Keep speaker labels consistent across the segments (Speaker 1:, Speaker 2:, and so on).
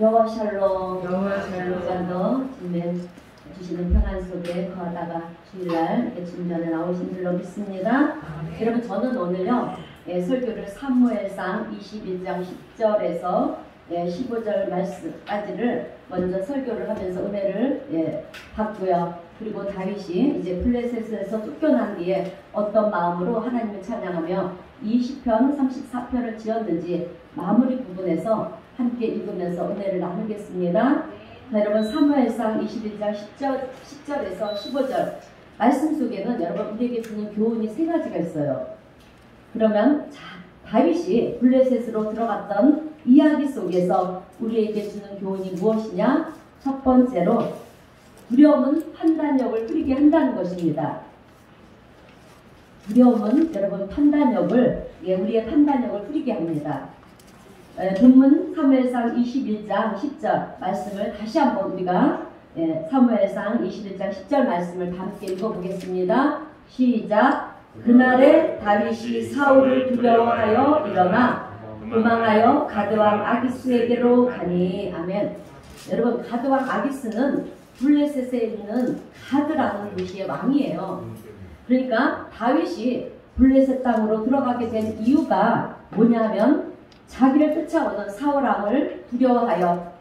Speaker 1: 여호와 샬롬.
Speaker 2: 여호와 샬롬.
Speaker 1: 시간도 주님 주시는 평안 속에 거하다가 주일날 이렇게 주전에 나오신 줄로 믿습니다. 여러분, 저는 오늘요 설교를 사무엘상 21장 10절에서 15절 말씀까지를 먼저 설교를 하면서 은혜를 받고요. 그리고 다윗이 이제 블레셋에서 쫓겨난 뒤에 어떤 마음으로 하나님을 찬양하며 20편, 34편을 지었는지 마무리 부분에서 함께 읽으면서 은혜를 나누겠습니다. 자, 여러분, 사무엘상 21장 10절에서 15절 말씀 속에는 여러분 우리에게 주는 교훈이 세 가지가 있어요. 그러면 다윗이 블레셋으로 들어갔던 이야기 속에서 우리에게 주는 교훈이 무엇이냐? 첫 번째로 두려움은 판단력을 흐리게 한다는 것입니다. 두려움은 여러분 판단력을 우리의 판단력을 흐리게 합니다. 본문 사무엘상 21장 10절 말씀을 다시 한번 우리가 사무엘상 21장 10절 말씀을 함께 읽어보겠습니다. 시작. 그날에 다윗이 사울을 두려워하여 일어나 도망하여 가드왕 아기스에게로 가니. 아멘. 여러분, 가드왕 아기스는 블레셋에 있는 가드라는 도시의 왕이에요. 그러니까 다윗이 블레셋 땅으로 들어가게 된 이유가 뭐냐면 자기를 쫓아오는 사울왕을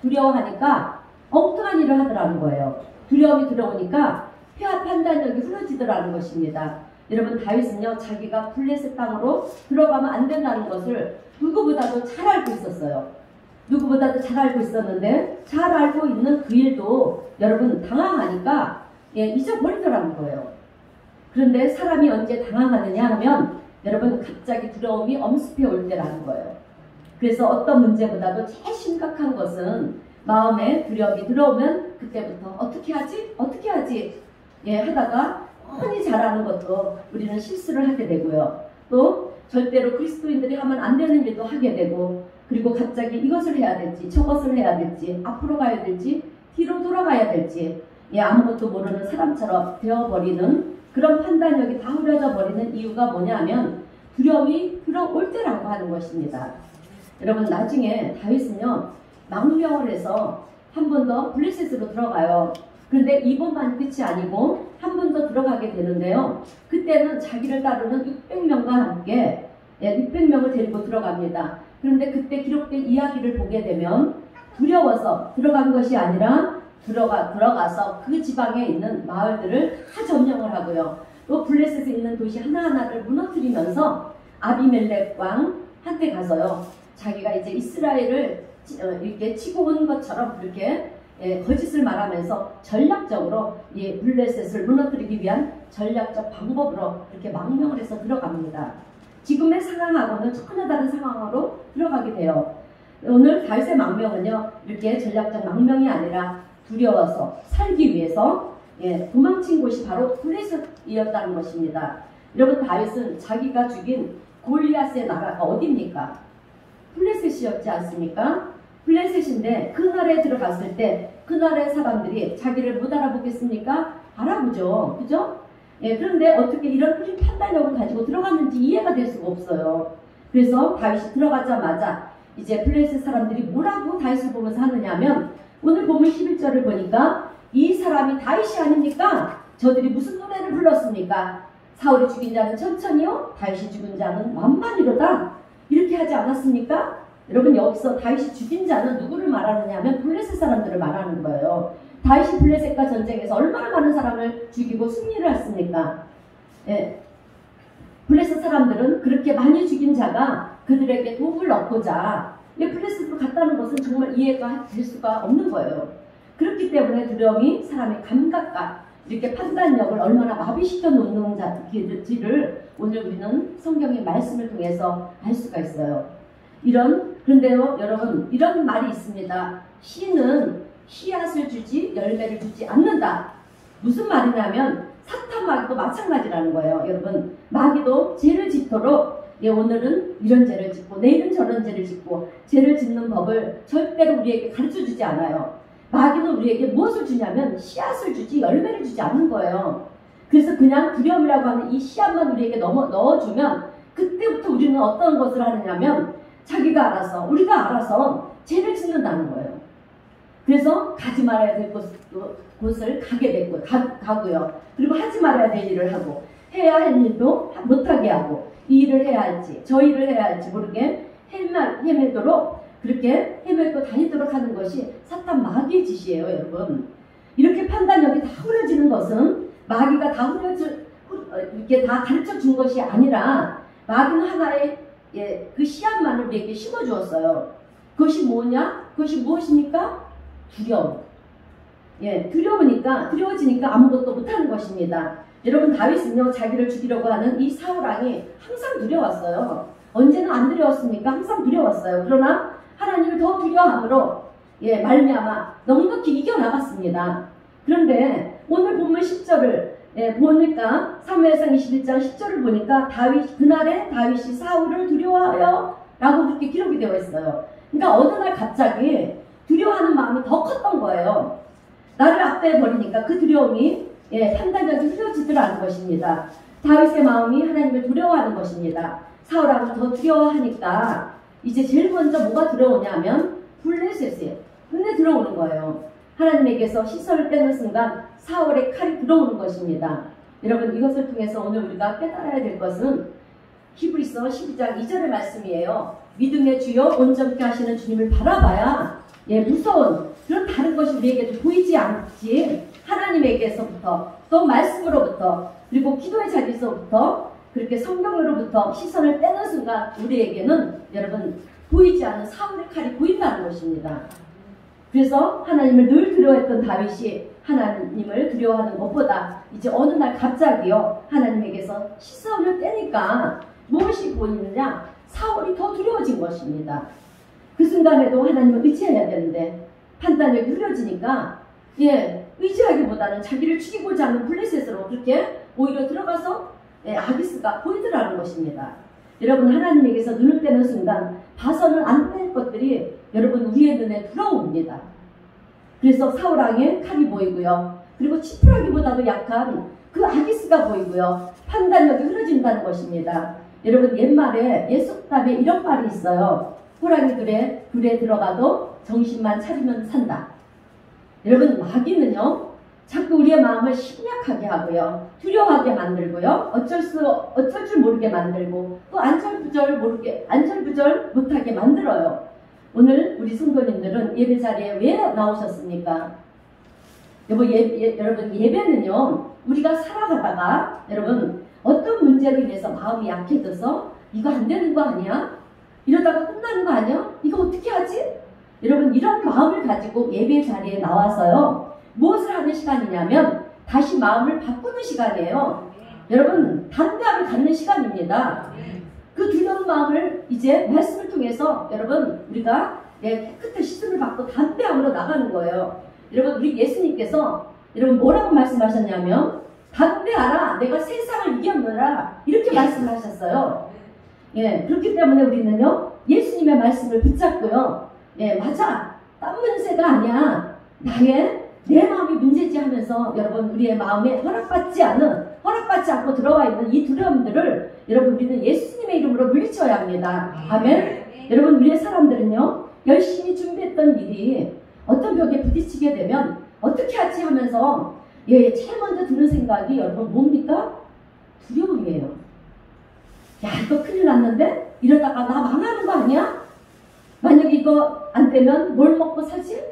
Speaker 1: 두려워하니까 엉뚱한 일을 하더라는 거예요. 두려움이 들어오니까 폐하 판단력이 흐려지더라는 것입니다. 여러분, 다윗은요 자기가 블레셋 땅으로 들어가면 안 된다는 것을 누구보다도 잘 알고 있었어요. 누구보다도 잘 알고 있었는데 잘 알고 있는 그 일도 여러분 당황하니까 잊어버리더라는 거예요. 그런데 사람이 언제 당황하느냐 하면 여러분 갑자기 두려움이 엄습해 올 때라는 거예요. 그래서 어떤 문제보다도 제일 심각한 것은 마음에 두려움이 들어오면 그때부터 어떻게 하지? 하다가 뻔히 잘하는 것도 우리는 실수를 하게 되고요. 또 절대로 그리스도인들이 하면 안 되는 일도 하게 되고, 그리고 갑자기 이것을 해야 될지 저것을 해야 될지 앞으로 가야 될지 뒤로 돌아가야 될지 아무것도 모르는 사람처럼 되어버리는 그런 판단력이 다 흐려져 버리는 이유가 뭐냐면 두려움이 들어올 때라고 하는 것입니다. 여러분, 나중에 다윗은요 망명을 해서 한 번 더 블레셋으로 들어가요. 그런데 이번만 끝이 아니고 한 번 더 들어가게 되는데요. 그때는 자기를 따르는 600명과 함께 600명을 데리고 들어갑니다. 그런데 그때 기록된 이야기를 보게 되면 두려워서 들어간 것이 아니라 들어가서 그 지방에 있는 마을들을 다 점령을 하고요. 또 블레셋에 있는 도시 하나하나를 무너뜨리면서 아비멜렉 왕한테 가서요. 자기가 이제 이스라엘을 이렇게 치고 온 것처럼 그렇게 거짓을 말하면서 전략적으로 블레셋을 무너뜨리기 위한 전략적 방법으로 이렇게 망명을 해서 들어갑니다. 지금의 상황하고는 전혀 다른 상황으로 들어가게 돼요. 오늘 다윗의 망명은요 이렇게 전략적 망명이 아니라 두려워서 살기 위해서 도망친 곳이 바로 블레셋이었다는 것입니다. 여러분, 다윗은 자기가 죽인 골리앗의 나라가 어디입니까? 블레셋이었지 않습니까? 블레셋인데 그 나라에 들어갔을 때 그 나라의 사람들이 자기를 못 알아보겠습니까? 알아보죠. 그죠? 그런데 어떻게 이런 흐린 판단력을 가지고 들어갔는지 이해가 될 수가 없어요. 그래서 다윗이 들어가자마자 이제 블레셋 사람들이 뭐라고 다윗을 보면서 하느냐면 오늘 본문 11절을 보니까 이 사람이 다윗이 아닙니까? 저들이 무슨 노래를 불렀습니까? 사울이 죽인 자는 천천히요, 다윗이 죽인 자는 만만이로다. 이렇게 하지 않았습니까? 여러분, 여기서 다윗이 죽인 자는 누구를 말하느냐 하면 블레셋 사람들을 말하는 거예요. 다윗이 블레셋과 전쟁에서 얼마나 많은 사람을 죽이고 승리를 했습니까? 블레셋 사람들은 그렇게 많이 죽인 자가 그들에게 독을 넣고자 블레셋으로 갔다는 것은 정말 이해가 될 수가 없는 거예요. 그렇기 때문에 두려움이 사람의 감각과 이렇게 판단력을 얼마나 마비시켜 놓는지를 오늘 우리는 성경의 말씀을 통해서 알 수가 있어요. 그런데요 여러분, 이런 말이 있습니다. 씨는 씨앗을 주지 열매를 주지 않는다. 무슨 말이냐면 사탄 마귀도 마찬가지라는 거예요. 여러분, 마귀도 죄를 짓도록 오늘은 이런 죄를 짓고 내일은 저런 죄를 짓고 죄를 짓는 법을 절대로 우리에게 가르쳐주지 않아요. 마귀는 우리에게 무엇을 주냐면 씨앗을 주지 열매를 주지 않는 거예요. 그래서 그냥 두려움이라고 하는 이 씨앗만 우리에게 넣어주면 그때부터 우리는 어떤 것을 하느냐면 우리가 알아서 죄를 짓는다는 거예요. 그래서 가지 말아야 될 곳을 가게 됐고, 가고요. 그리고 하지 말아야 될 일을 하고, 해야 할 일도 못하게 하고, 이 일을 해야 할지, 저 일을 해야 할지 모르게 헤매도록, 그렇게 헤매고 다니도록 하는 것이 사탄 마귀의 짓이에요, 여러분. 이렇게 판단력이 다 흐려지는 것은 마귀가 다 이렇게 다 가르쳐 준 것이 아니라, 마귀는 하나의 그 씨앗만을 우리에게 심어 주었어요. 그것이 뭐냐? 그것이 무엇입니까? 두려움. 두려워지니까 아무것도 못하는 것입니다. 여러분, 다윗은요, 자기를 죽이려고 하는 이 사울왕이 항상 두려웠어요. 언제는 안 두려웠습니까? 항상 두려웠어요. 그러나 하나님을 더 두려워함으로 말미암아 넉넉히 이겨나갔습니다. 그런데 오늘 본문 10절을 보니까, 사무엘상 21장 10절을 보니까 그날에 다윗이 사울을 두려워하여 라고 그렇게 기록이 되어 있어요. 그러니까 어느 날 갑자기 두려워하는 마음이 더 컸던 거예요. 나를 앞에 버리니까 그 두려움이 판단력이 흐려지더라는 것입니다. 다윗의 마음이 하나님을 두려워하는 것입니다. 사울왕을 더 두려워하니까 이제 제일 먼저 뭐가 들어오냐면 블레셋이에요. 눈에 들어오는 거예요. 하나님에게서 시선을 빼는 순간 사울의 칼이 들어오는 것입니다. 여러분, 이것을 통해서 오늘 우리가 깨달아야 될 것은 히브리서 12장 2절의 말씀이에요. 믿음의 주여 온전케 하시는 주님을 바라봐야 무서운 그런 다른 것이 우리에게도 보이지 않지, 하나님에게서부터 또 말씀으로부터 그리고 기도의 자리에서부터 그렇게 성경으로부터 시선을 빼는 순간 우리에게는 여러분 보이지 않는 사울의 칼이 보인다는 것입니다. 그래서 하나님을 늘 두려워했던 다윗이 하나님을 두려워하는 것보다 이제 어느 날 갑자기요, 하나님에게서 시선을 떼니까 무엇이 보이느냐? 사울이 더 두려워진 것입니다. 그 순간에도 하나님을 의지해야 되는데 판단력이 흐려지니까 의지하기보다는 자기를 죽이고자 하는 블레셋으로 그렇게 오히려 들어가서 아기스가 보이더라는 것입니다. 여러분, 하나님에게서 눈을 떼는 순간 봐서는 안 될 것들이 여러분 우리의 눈에 들어옵니다. 그래서 사울왕의 칼이 보이고요. 그리고 치프라기보다도 약한 그 아기스가 보이고요. 판단력이 흐려진다는 것입니다. 여러분, 옛말에 옛속담에 이런 말이 있어요. 호랑이들의 굴에 들어가도 정신만 차리면 산다. 여러분, 마귀는요, 자꾸 우리의 마음을 심약하게 하고요, 두려워하게 만들고요, 어쩔 줄 모르게 만들고, 또 안절부절 못하게 만들어요. 오늘 우리 성도님들은 예배 자리에 왜 나오셨습니까? 여러분, 예배는요, 우리가 살아가다가 여러분 어떤 문제로 인해서 마음이 약해져서 이거 안 되는 거 아니야? 이러다가 끝나는 거 아니야? 이거 어떻게 하지? 여러분, 이런 마음을 가지고 예배 자리에 나와서요, 무엇을 하는 시간이냐면 다시 마음을 바꾸는 시간이에요. 여러분, 담대함을 갖는 시간입니다. 그 두려운 마음을 이제 말씀을 통해서 여러분 우리가 깨끗한 시선을 받고 담대함으로 나가는 거예요. 여러분, 우리 예수님께서 여러분 뭐라고 말씀하셨냐면 담대하라, 내가 세상을 이겼노라, 이렇게 말씀을 하셨어요. 그렇기 때문에 우리는요, 예수님의 말씀을 붙잡고요, 맞아, 딴 문제가 아니야, 내 마음이 문제지 하면서 여러분 우리의 마음에 허락받지 않고 들어와 있는 이 두려움들을 여러분 우리는 예수님의 이름으로 물리쳐야 합니다. 아멘. 여러분, 우리의 사람들은요, 열심히 준비했던 일이 어떤 벽에 부딪히게 되면 어떻게 하지 하면서 제일 먼저 드는 생각이 여러분 뭡니까? 두려움이에요. 야, 이거 큰일 났는데? 이러다가 나 망하는 거 아니야? 만약에 이거 안 되면 뭘 먹고 살지?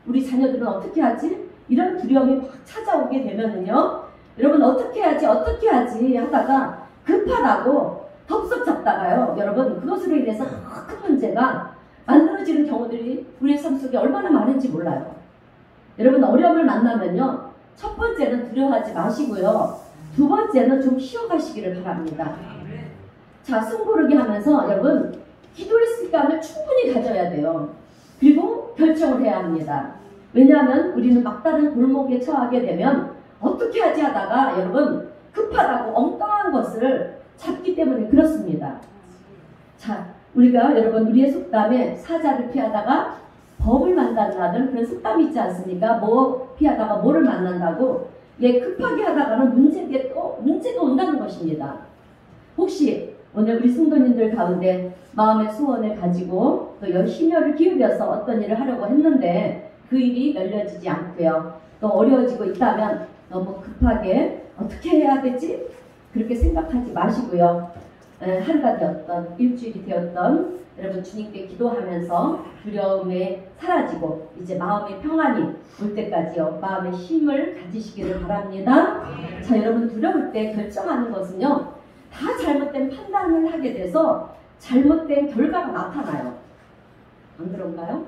Speaker 1: 우리 자녀들은 어떻게 하지? 이런 두려움이 막 찾아오게 되면은요, 여러분 어떻게 하지 하다가 급하다고 덥석 잡다가요, 여러분 그것으로 인해서 큰 문제가 만들어지는 경우들이 우리의 삶 속에 얼마나 많은지 몰라요. 여러분, 어려움을 만나면요, 첫 번째는 두려워하지 마시고요, 두 번째는 좀 쉬어가시기를 바랍니다. 자, 숨고르기 하면서 여러분 기도의 습관을 충분히 가져야 돼요. 그리고 결정을 해야 합니다. 왜냐하면 우리는 막다른 골목에 처하게 되면 어떻게 하지 하다가 여러분 급하다고 엉뚱한 것을 잡기 때문에 그렇습니다. 자, 우리가 여러분 우리의 속담에 사자를 피하다가 법을 만난다는 그런 속담이 있지 않습니까? 뭐 피하다가 뭐를 만난다고. 급하게 하다가는 문제가 온다는 것입니다. 혹시 오늘 우리 성도님들 가운데 마음의 소원을 가지고 또 열심히 기울여서 어떤 일을 하려고 했는데 그 일이 열려지지 않고요. 또 어려워지고 있다면 너무 급하게 어떻게 해야 되지? 그렇게 생각하지 마시고요. 하루가 되었던 일주일이 되었던 여러분 주님께 기도하면서 두려움에 사라지고 이제 마음의 평안이 올 때까지요. 마음의 힘을 가지시기를 바랍니다. 자, 여러분 두려울 때 결정하는 것은요. 다 잘못된 판단을 하게 돼서 잘못된 결과가 나타나요. 안 그런가요?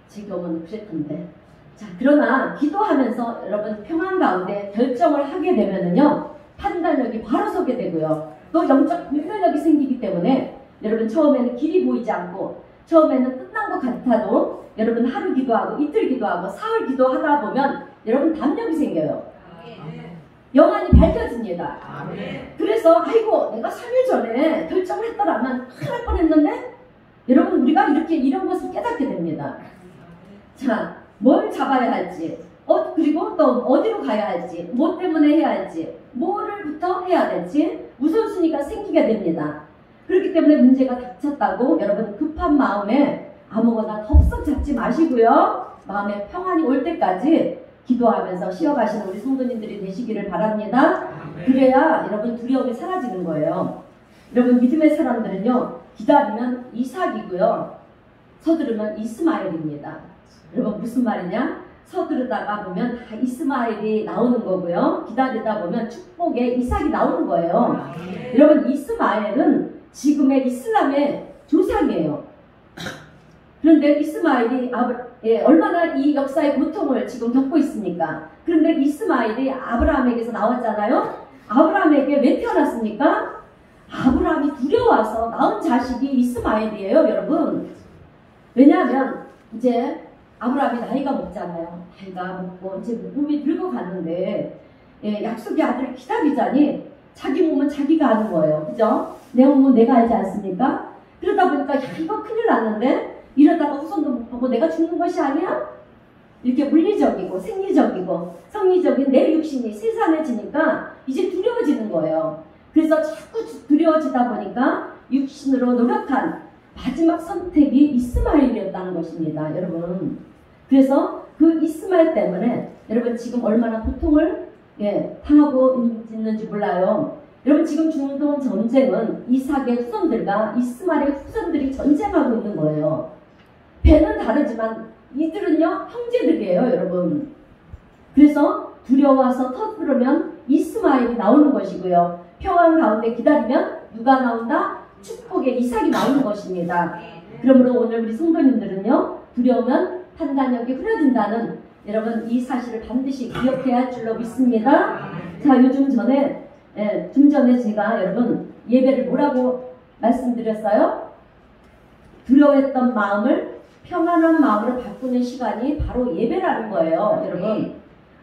Speaker 1: 제 경우는 그랬던데. 자, 그러나 기도하면서 여러분 평안 가운데 결정을 하게 되면은요. 판단력이 바로 서게 되고요. 또 영적 분별력이 생기기 때문에 여러분 처음에는 길이 보이지 않고 처음에는 끝난 것 같아도 여러분 하루 기도하고 이틀 기도하고 사흘 기도하다 보면 여러분 담력이 생겨요. 영안이 밝혀집니다. 그래서 아이고 내가 3일 전에 결정을 했더라면 큰일 날 뻔했는데 여러분 우리가 이렇게 이런 것을 깨닫게 됩니다. 자, 뭘 잡아야 할지 그리고 또 어디로 가야 할지 뭐 때문에 해야 할지 뭐를부터 해야 될지 우선순위가 생기게 됩니다. 그렇기 때문에 문제가 닥쳤다고 여러분 급한 마음에 아무거나 덥석 잡지 마시고요. 마음에 평안이 올 때까지 기도하면서 쉬어가시는 우리 성도님들이 되시기를 바랍니다. 그래야 여러분 두려움이 사라지는 거예요. 여러분 믿음의 사람들은요. 기다리면 이삭이고요. 서두르면 이스마엘입니다. 여러분 무슨 말이냐? 서두르다가 보면 다 이스마엘이 나오는 거고요. 기다리다 보면 축복의 이삭이 나오는 거예요. 여러분 이스마엘은 지금의 이슬람의 조상이에요. 그런데 이스마엘이 얼마나 이 역사의 고통을 지금 겪고 있습니까? 그런데 이스마엘이 아브라함에게서 나왔잖아요. 아브라함에게 왜 태어났습니까? 아브라함이 두려워서 낳은 자식이 이스마엘이에요, 여러분. 왜냐하면 이제 아브라함이 나이가 먹잖아요. 나이가 먹고 이제 몸이 늙어갔는데 약속의 아들을 기다리자니 자기 몸은 자기가 아는 거예요. 그죠? 내 몸은 내가 알지 않습니까? 그러다 보니까 야 이거 큰일 났는데 이러다가 후손도 못 보고 내가 죽는 것이 아니야? 이렇게 물리적이고 생리적이고 성리적인 내 육신이 세산해지니까 이제 두려워지는 거예요. 그래서 자꾸 두려워지다 보니까 육신으로 노력한 마지막 선택이 이스마엘이었다는 것입니다. 여러분. 그래서 그 이스마엘 때문에 여러분 지금 얼마나 고통을 당하고 있는지 몰라요. 여러분 지금 중동 전쟁은 이삭의 후손들과 이스마엘의 후손들이 전쟁하고 있는 거예요. 배는 다르지만 이들은요 형제들이에요, 여러분. 그래서 두려워서 터뜨리면 이스마엘이 나오는 것이고요. 평안 가운데 기다리면 누가 나온다? 축복의 이삭이 나오는 것입니다. 그러므로 오늘 우리 성도님들은요 두려우면 판단력이 흐려진다는 여러분 이 사실을 반드시 기억해야 할 줄로 믿습니다. 자, 좀 전에 제가 여러분 예배를 뭐라고 말씀드렸어요? 두려워했던 마음을 평안한 마음으로 바꾸는 시간이 바로 예배라는 거예요. 여러분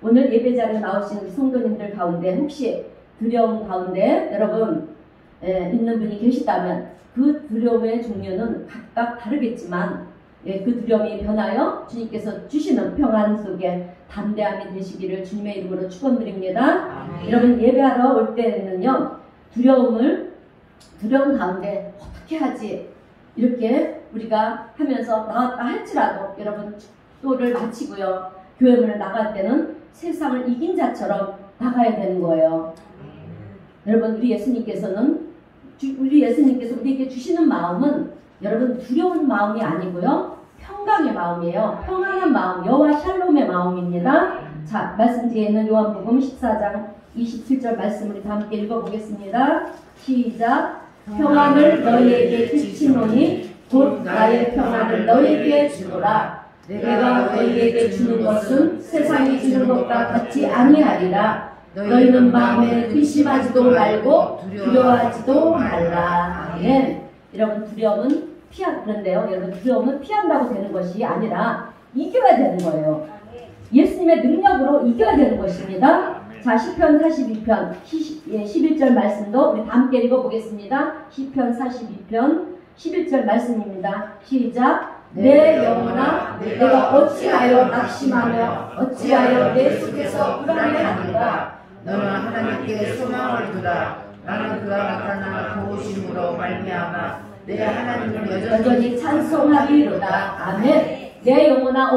Speaker 1: 오늘 예배 자리에 나오신 우리 성도님들 가운데 혹시 두려움 가운데 여러분 있는 분이 계시다면 그 두려움의 종류는 각각 다르겠지만 그 두려움이 변하여 주님께서 주시는 평안 속에 담대함이 되시기를 주님의 이름으로 축원드립니다. 여러분 예배하러 올 때는요 두려움 가운데 어떻게 하지 이렇게 우리가 하면서 나왔다 할지라도 여러분 축도를 마치고요 교회 문을 나갈 때는 세상을 이긴 자처럼 나가야 되는 거예요. 여러분 우리 예수님께서 우리에게 주시는 마음은 여러분 두려운 마음이 아니고요 평강의 마음이에요. 평안한 마음, 여호와 샬롬의 마음입니다. 자, 말씀 뒤에 있는 요한복음 14장 27절 말씀 우리 다 함께 읽어보겠습니다. 시작. 평안을 너희에게 주시노니 곧 나의 평안을 너희에게 주노라. 내가 너희에게 주는 것은 세상이 주는 것과 같지 아니하리라. 너희는 마음에 근심하지도 말고 두려워하지도 말라. 아멘. 여러분 두려움은 그런데요 여러분 두려움은 피한다고 되는 것이 아니라 이겨야 되는 거예요. 예수님의 능력으로 이겨야 되는 것입니다. 자, 시편 42편 11절 말씀도 우리 다 함께 읽어보겠습니다. 시편 42편 11절 말씀입니다. 시작. 내 영혼아 내가 어찌하여 낙심하며 어찌하여 내 속에서 불안해하는가.
Speaker 2: 너는 하나님께 소망을 두라. 나는 그가 나타나 도우심으로 말미암아 내 하나님을
Speaker 1: 여전히 찬송하리로다. 아멘. 내 영혼아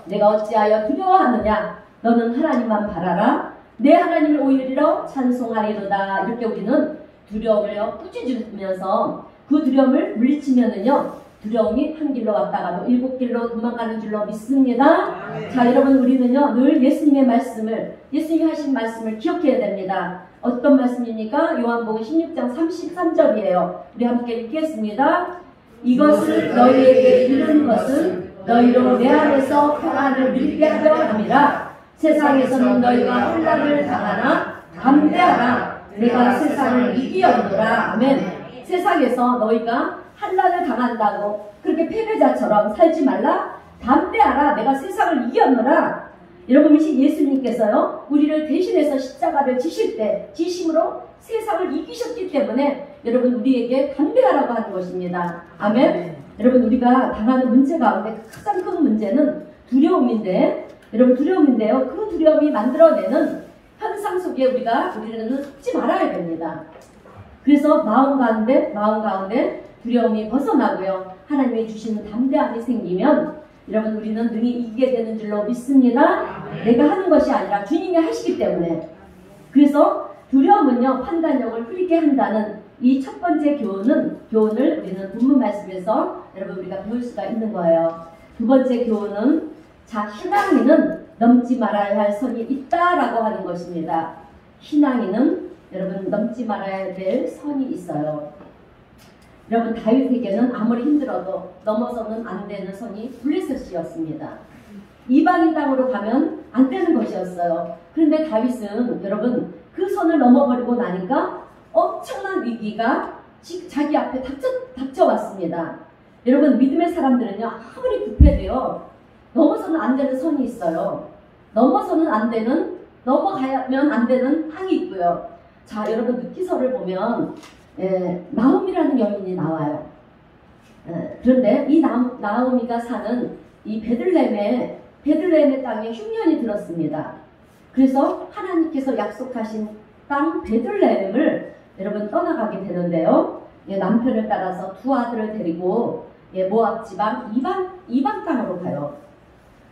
Speaker 1: 내가 어찌하여 두려워하느냐. 너는 하나님만 바라라. 내 하나님을 오히려 찬송하리로다. 이렇게 우리는 두려움을 꾸짖으면서 그 두려움을 물리치면은요, 두려움이 한 길로 왔다가도 7길로 도망가는 줄로 믿습니다. 자, 여러분, 우리는요 늘 예수님의 말씀을, 예수님이 하신 말씀을 기억해야 됩니다. 어떤 말씀입니까? 요한복음 16장 33절이에요. 우리 함께 읽겠습니다. 이것을 너희에게 이르는 것은 너희로 내 안에서 평안을 누리게 하려 함이라. 세상에서는 너희가 환난을 당하나 담대하라. 내가 세상을 이기었노라. 아멘. 세상에서 너희가 환난을 당한다고 그렇게 패배자처럼 살지 말라. 담대하라. 내가 세상을 이겼노라. 여러분, 예수님께서요 우리를 대신해서 십자가를 지실 때 지심으로 세상을 이기셨기 때문에 여러분 우리에게 담대하라고 하는 것입니다. 아멘. 여러분, 우리가 당하는 문제 가운데 가장 큰 문제는 두려움인데, 여러분 두려움인데요, 그 두려움이 만들어내는 현상 속에 우리는 속지 말아야 됩니다. 그래서 마음 가운데 두려움이 벗어나고요, 하나님이 주시는 담대함이 생기면 여러분 우리는 능히 이기게 되는 줄로 믿습니다. 내가 하는 것이 아니라 주님이 하시기 때문에. 그래서 두려움은요 판단력을 흐리게 한다는 이 첫 번째 교훈을 우리는 본문 말씀에서 여러분 우리가 배울 수가 있는 거예요. 두 번째 교훈은 신앙인은 넘지 말아야 할 선이 있다라고 하는 것입니다. 신앙인은 여러분 넘지 말아야 될 선이 있어요. 여러분, 다윗에게는 아무리 힘들어도 넘어서는 안 되는 선이 블레셋이었습니다. 이방인 땅으로 가면 안 되는 것이었어요. 그런데 다윗은 여러분 그 선을 넘어버리고 나니까 엄청난 위기가 자기 앞에 닥쳐왔습니다. 여러분, 믿음의 사람들은요 아무리 급해도요 넘어서는 안 되는 선이 있어요. 넘어가면 안 되는 항이 있고요. 자, 여러분 룻기서를 보면 나오미라는 여인이 나와요. 그런데 이 나오미가 사는 이 베들레헴의 땅에 흉년이 들었습니다. 그래서 하나님께서 약속하신 땅 베들레헴을 여러분 떠나가게 되는데요. 남편을 따라서 두 아들을 데리고 모압 지방 이방 땅으로 가요.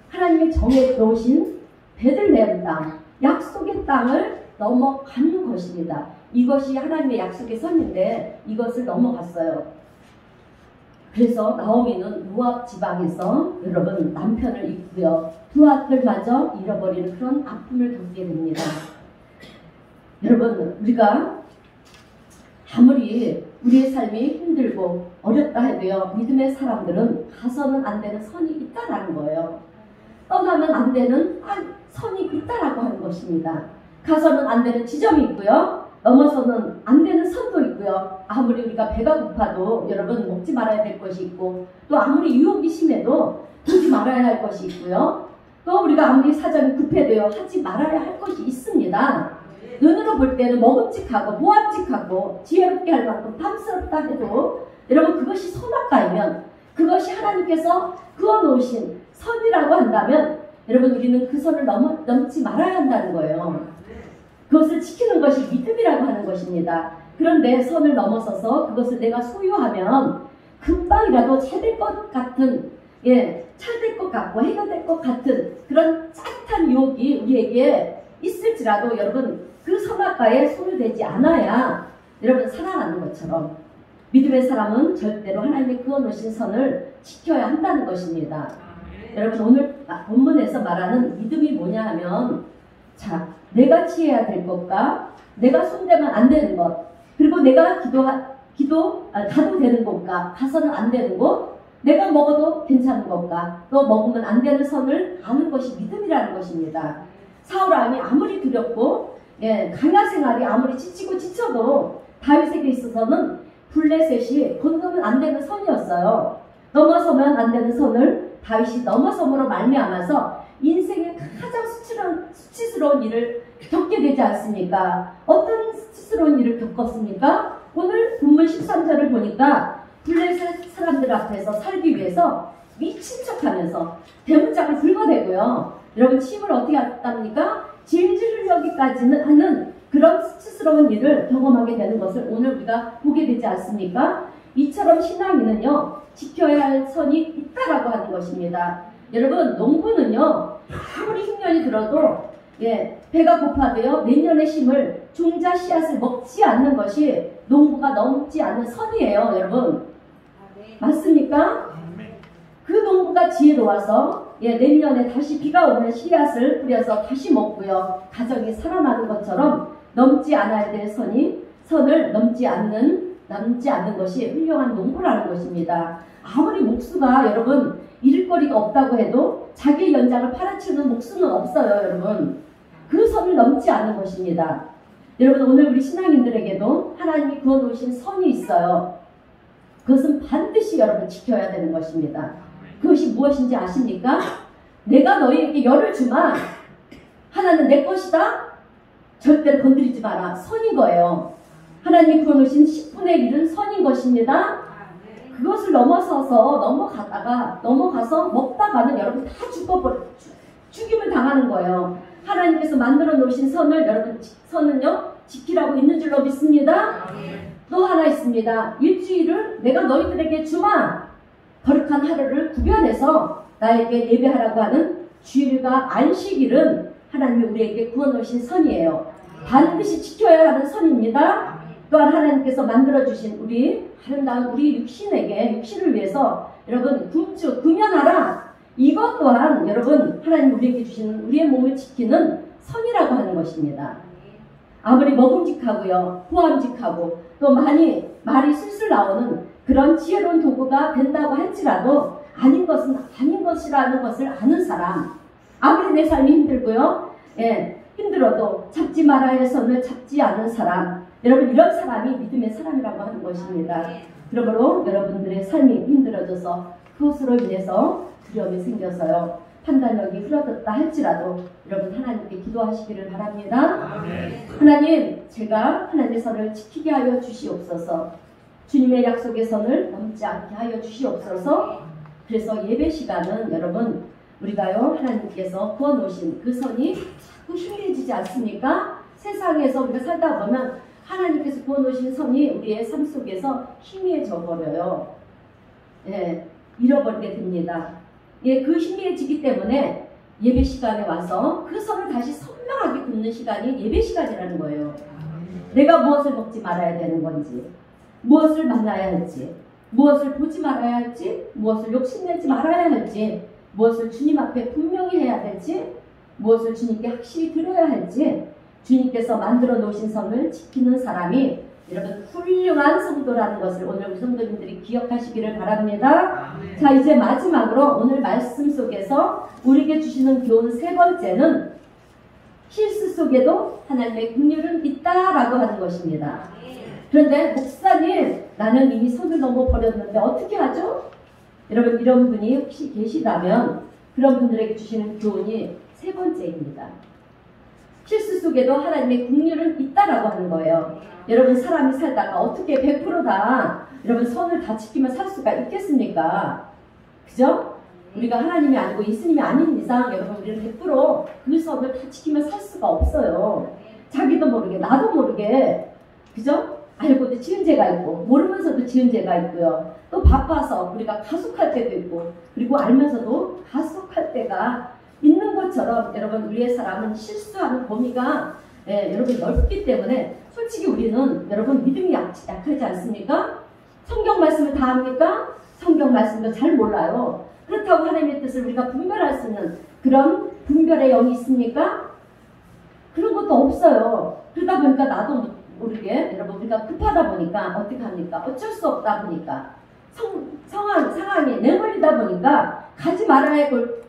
Speaker 1: 하나님이 정해 놓으신 베들레헴 땅, 약속의 땅을 넘어가는 것입니다. 이것이 하나님의 약속의 선인데 이것을 넘어갔어요. 그래서 나오미는 모압 지방에서 여러분 남편을 잃고요, 두 아들마저 잃어버리는 그런 아픔을 겪게 됩니다. 여러분, 우리가 아무리 우리의 삶이 힘들고 어렵다 해도요 믿음의 사람들은 가서는 안 되는 선이 있다라는 거예요. 떠나면 안 되는 선이 있다라고 하는 것입니다. 가서는 안 되는 지점이 있고요, 넘어서는 안 되는 선도 있고요. 아무리 우리가 배가 고파도 여러분 먹지 말아야 될 것이 있고, 또 아무리 유혹이 심해도 보지 말아야 할 것이 있고요, 또 우리가 아무리 사정이 급해도요 하지 말아야 할 것이 있습니다. 눈으로 볼 때는 먹음직하고 보암직하고 지혜롭게 할 만큼 탐스럽다 해도 여러분 그것이 선악과이면, 그것이 하나님께서 그어놓으신 선이라고 한다면 여러분 우리는 그 선을 넘지 말아야 한다는 거예요. 그것을 지키는 것이 믿음이라고 하는 것입니다. 그런데 선을 넘어서서 그것을 내가 소유하면 금방이라도 잘 될 것 같고 해결될 것 같은 그런 짜릿한 유혹이 우리에게 있을지라도 여러분 그 선악과에 소유되지 않아야 여러분 살아가는 것처럼 믿음의 사람은 절대로 하나님이 그어놓으신 선을 지켜야 한다는 것입니다. 여러분, 오늘 본문에서 말하는 믿음이 뭐냐 하면, 내가 취해야 될 것과 내가 손대면 안 되는 것, 그리고 내가 가도 되는 것과 가서는 안 되는 것, 내가 먹어도 괜찮은 것과 또 먹으면 안 되는 선을 아는 것이 믿음이라는 것입니다. 사울왕이 아무리 두렵고 강야 생활이 아무리 지치고 지쳐도 다윗에게 있어서는 블레셋이 건너면 안 되는 선이었어요. 넘어서면 안 되는 선을 다윗이 넘어섬으로 말미암아서 인생의 가장 수치스러운 일을 겪게 되지 않습니까? 어떤 수치스러운 일을 겪었습니까? 오늘 본문 13절을 보니까 블레셋 사람들 앞에서 살기 위해서 미친 척하면서 대문짝을 긁어대고요. 여러분, 침을 어떻게 했답니까? 질질 흘려기까지는 하는 그런 수치스러운 일을 경험하게 되는 것을 오늘 우리가 보게 되지 않습니까? 이처럼 신앙인은요, 지켜야 할 선이 있다라고 하는 것입니다. 여러분, 농부는요, 아무리 흉년이 들어도 배가 고파도요, 내년의 심을 종자 씨앗을 먹지 않는 것이 농부가 넘지 않는 선이에요, 여러분. 맞습니까? 그 농부가 지혜로워서 내년에 다시 비가 오면 씨앗을 뿌려서 다시 먹고요, 가정이 살아나는 것처럼 넘지 않아야 될 선을 넘지 않는 것이 훌륭한 농부라는 것입니다. 아무리 목수가 여러분 일거리가 없다고 해도 자기 연장을 팔아치우는 목수는 없어요, 여러분. 그 선을 넘지 않는 것입니다. 여러분, 오늘 우리 신앙인들에게도 하나님이 그어놓으신 선이 있어요. 그것은 반드시 여러분 지켜야 되는 것입니다. 그것이 무엇인지 아십니까? 내가 너희에게 열을 주마. 하나는 내 것이다. 절대로 건드리지 마라. 선인 거예요. 하나님이 그어놓으신 10분의 1은 선인 것입니다. 그것을 넘어가서 먹다가는 여러분 다 죽임을 당하는 거예요. 하나님께서 만들어 놓으신 선을 선은요, 지키라고 있는 줄로 믿습니다. 또 하나 있습니다. 일주일을 내가 너희들에게 주마. 거룩한 하루를 구별해서 나에게 예배하라고 하는 주일과 안식일은 하나님이 우리에게 구워놓으신 선이에요. 반드시 지켜야 하는 선입니다. 또한 하나님께서 만들어주신 우리 아름다운 우리 육신을 위해서 여러분 금연하라. 이것 또한 여러분 하나님 우리에게 주시는 우리의 몸을 지키는 선이라고 하는 것입니다. 아무리 먹음직하고요, 호함직하고 또 말이 술술 나오는 그런 지혜로운 도구가 된다고 할지라도 아닌 것은 아닌 것이라는 것을 아는 사람, 아무리 내 삶이 힘들고요, 힘들어도 잡지 말아야 할 선을 잡지 않은 사람, 여러분 이런 사람이 믿음의 사람이라고 하는 것입니다. 그러므로 여러분들의 삶이 힘들어져서 그것으로 인해서 두려움이 생겨서요, 판단력이 흐려졌다 할지라도 여러분 하나님께 기도하시기를 바랍니다. 하나님, 제가 하나님의 선을 지키게 하여 주시옵소서. 주님의 약속의 선을 넘지 않게 하여 주시옵소서. 그래서 예배 시간은 여러분 우리가요, 하나님께서 구워놓으신 그 선이 자꾸 희미해지지 않습니까? 세상에서 우리가 살다 보면 하나님께서 구워놓으신 선이 우리의 삶 속에서 희미해져 버려요. 잃어버리게 됩니다. 그 희미해지기 때문에 예배 시간에 와서 그 선을 다시 선명하게 긋는 시간이 예배 시간이라는 거예요. 내가 무엇을 먹지 말아야 되는 건지, 무엇을 만나야 할지, 무엇을 보지 말아야 할지, 무엇을 욕심내지 말아야 할지, 무엇을 주님 앞에 분명히 해야 될지, 무엇을 주님께 확실히 드려야 할지, 주님께서 만들어 놓으신 선을 지키는 사람이 여러분 훌륭한 성도라는 것을 오늘 우리 성도님들이 기억하시기를 바랍니다. 자, 이제 마지막으로 오늘 말씀 속에서 우리에게 주시는 교훈 세 번째는 실수 속에도 하나님의 긍휼은 있다라고 하는 것입니다. 그런데 목사님, 나는 이미 선을 넘어 버렸는데 어떻게 하죠? 여러분, 이런 분이 혹시 계시다면 그런 분들에게 주시는 교훈이 세 번째입니다. 실수 속에도 하나님의 긍휼은 있다라고 하는 거예요. 여러분, 사람이 살다가 어떻게 100%다 여러분 선을 다 지키면 살 수가 있겠습니까? 그죠? 우리가 하나님이 아니고 예수님이 아닌 이상 여러분 우리는 100%그 선을 다 지키면 살 수가 없어요. 자기도 모르게 나도 모르게, 그죠? 알고도 지은 죄가 있고 모르면서도 지은 죄가 있고요. 또 바빠서 우리가 가속할 때도 있고, 그리고 알면서도 가속할 때가 있는 것처럼 여러분 우리의 사람은 실수하는 범위가 여러분 넓기 때문에 솔직히 우리는 여러분 믿음이 약하지 않습니까? 성경 말씀을 다 합니까? 성경 말씀도 잘 몰라요. 그렇다고 하나님의 뜻을 우리가 분별할 수 있는 그런 분별의 영이 있습니까? 그런 것도 없어요. 그러다 보니까 나도 모르게 여러분 우리가 급하다 보니까 어떻게 합니까? 어쩔 수 없다 보니까 상황이 내몰리다 보니까 가지 말아야 될